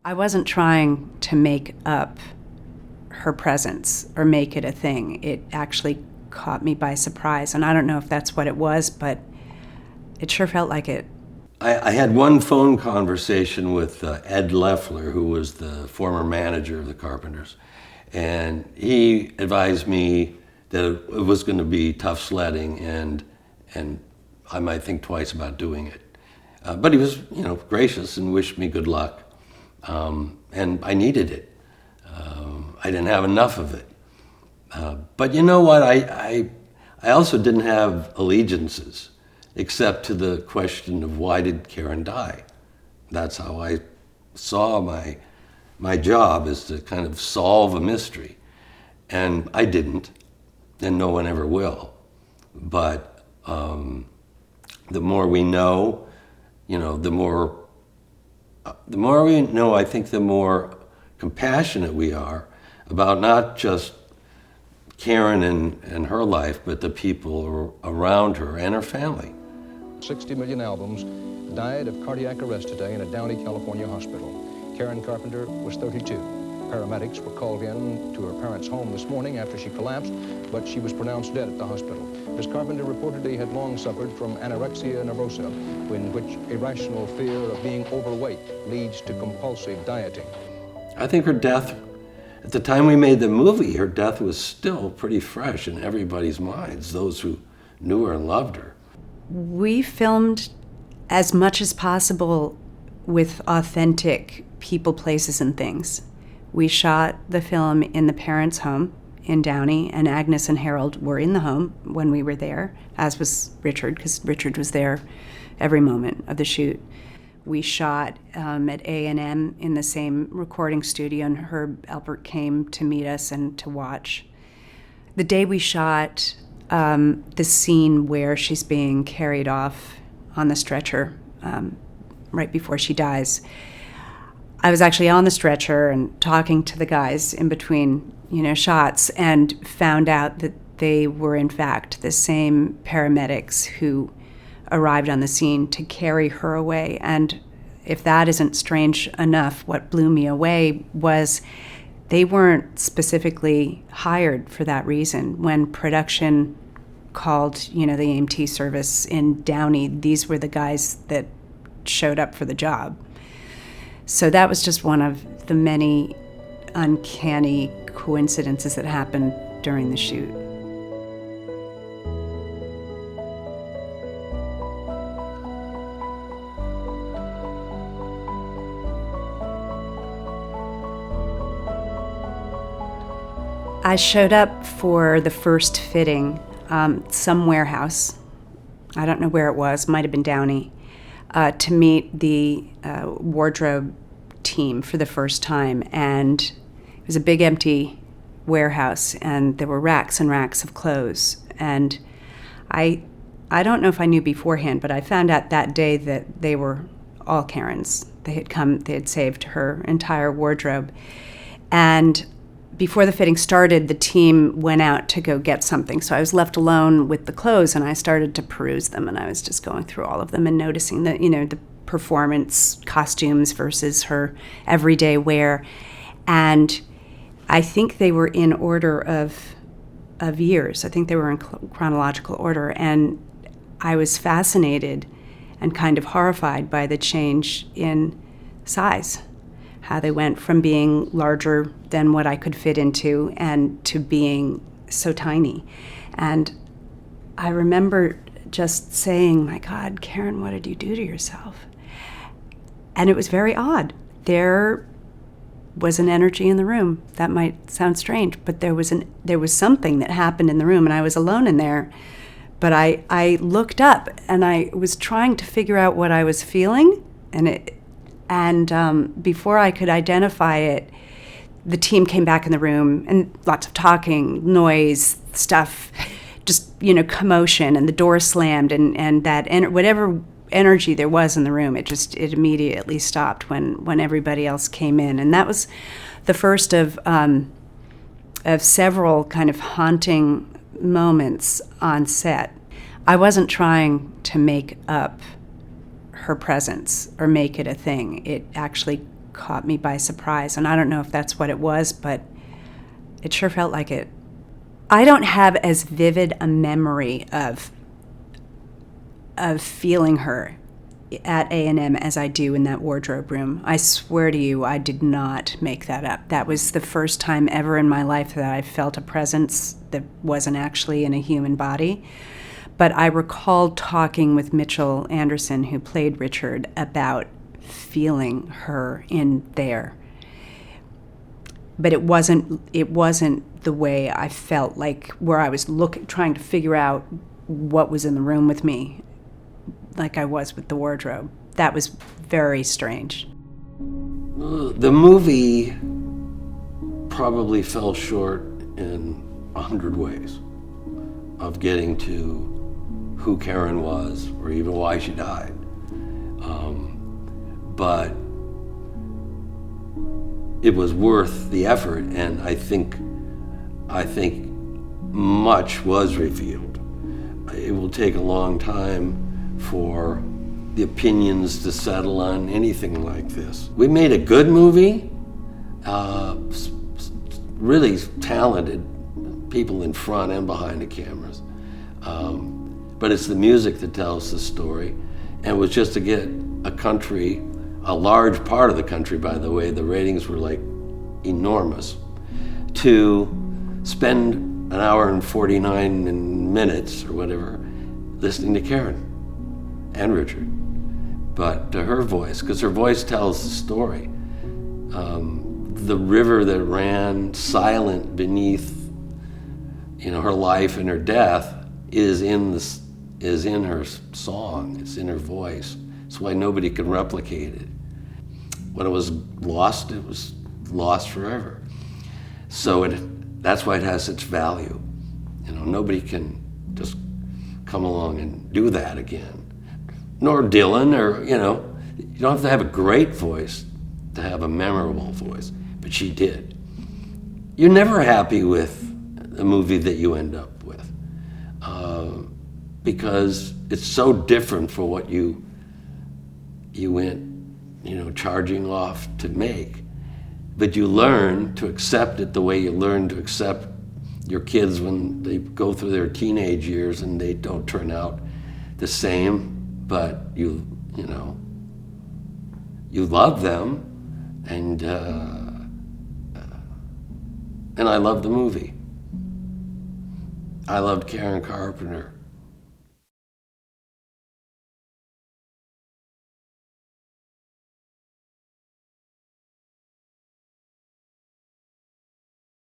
I wasn't trying to make up her presence or make it a thing. It actually caught me by surprise, and I don't know if that's what it was, but it sure felt like it. I had one phone conversation with Ed Leffler, who was the former manager of the Carpenters, and he advised me that it was going to be tough sledding and I might think twice about doing it. But he was, gracious and wished me good luck. And I needed it. I didn't have enough of it. But you know what? I also didn't have allegiances, except to the question of why did Karen die? That's how I saw my job, is to kind of solve a mystery. And I didn't, and no one ever will. But the more we know, the more we know, I think the more compassionate we are about not just Karen and her life, but the people around her and her family. 60 million albums, died of cardiac arrest today in a Downey, California hospital. Karen Carpenter was 32. Paramedics were called in to her parents' home this morning after she collapsed, but she was pronounced dead at the hospital. Ms. Carpenter reportedly had long suffered from anorexia nervosa, in which irrational fear of being overweight leads to compulsive dieting. I think her death, at the time we made the movie, her death was still pretty fresh in everybody's minds, those who knew her and loved her. We filmed as much as possible with authentic people, places, and things. We shot the film in the parents' home in Downey, and Agnes and Harold were in the home when we were there, as was Richard, because Richard was there every moment of the shoot. We shot at A&M in the same recording studio, and Herb Alpert came to meet us and to watch. The day we shot the scene where she's being carried off on the stretcher right before she dies, I was actually on the stretcher and talking to the guys in between, shots, and found out that they were in fact the same paramedics who arrived on the scene to carry her away. And if that isn't strange enough, what blew me away was they weren't specifically hired for that reason. When production called, the EMT service in Downey, these were the guys that showed up for the job. So that was just one of the many uncanny coincidences that happened during the shoot. I showed up for the first fitting, some warehouse. I don't know where it was, might have been Downey, to meet the wardrobe team for the first time. And it was a big empty warehouse, and there were racks and racks of clothes. And I don't know if I knew beforehand, but I found out that day that they were all Karen's. They had saved her entire wardrobe. And before the fitting started, the team went out to go get something. So I was left alone with the clothes, and I started to peruse them, and I was just going through all of them and noticing that, the performance costumes versus her everyday wear. And I think they were in order of years. I think they were in chronological order. And I was fascinated and kind of horrified by the change in size, how they went from being larger than what I could fit into and to being so tiny. And I remember just saying, my God, Karen, what did you do to yourself? And it was very odd. There was an energy in the room. That might sound strange, but there was something that happened in the room, and I was alone in there. But I looked up, and I was trying to figure out what I was feeling, and before I could identify it, the team came back in the room, and lots of talking, noise, stuff, just, commotion, and the door slammed, and that whatever energy there was in the room, it immediately stopped when everybody else came in. And that was the first of several kind of haunting moments on set. I wasn't trying to make up her presence or make it a thing. It actually caught me by surprise. And I don't know if that's what it was, but it sure felt like it. I don't have as vivid a memory of feeling her at A&M as I do in that wardrobe room. I swear to you, I did not make that up. That was the first time ever in my life that I felt a presence that wasn't actually in a human body. But I recall talking with Mitchell Anderson, who played Richard, about feeling her in there. But it wasn't the way I felt, like where I was trying to figure out what was in the room with me, like I was with the wardrobe. That was very strange. The movie probably fell short in 100 ways of getting to who Karen was, or even why she died. But it was worth the effort, and I think much was revealed. It will take a long time for the opinions to settle on anything like this. We made a good movie, really talented people in front and behind the cameras. But it's the music that tells the story. And it was just to get a large part of the country, by the way, the ratings were like enormous, to spend an hour and 49 minutes or whatever listening to Karen and Richard. But to her voice, because her voice tells the story. The river that ran silent beneath, her life and her death is in her song. It's in her voice. That's why nobody can replicate it. When it was lost forever. So that's why it has such value. Nobody can just come along and do that again. Nor Dylan, or you don't have to have a great voice to have a memorable voice, but she did. You're never happy with the movie that you end up with, because it's so different from what you went, charging off to make. But you learn to accept it the way you learn to accept your kids when they go through their teenage years and they don't turn out the same, but you love them, and I love the movie. I loved Karen Carpenter.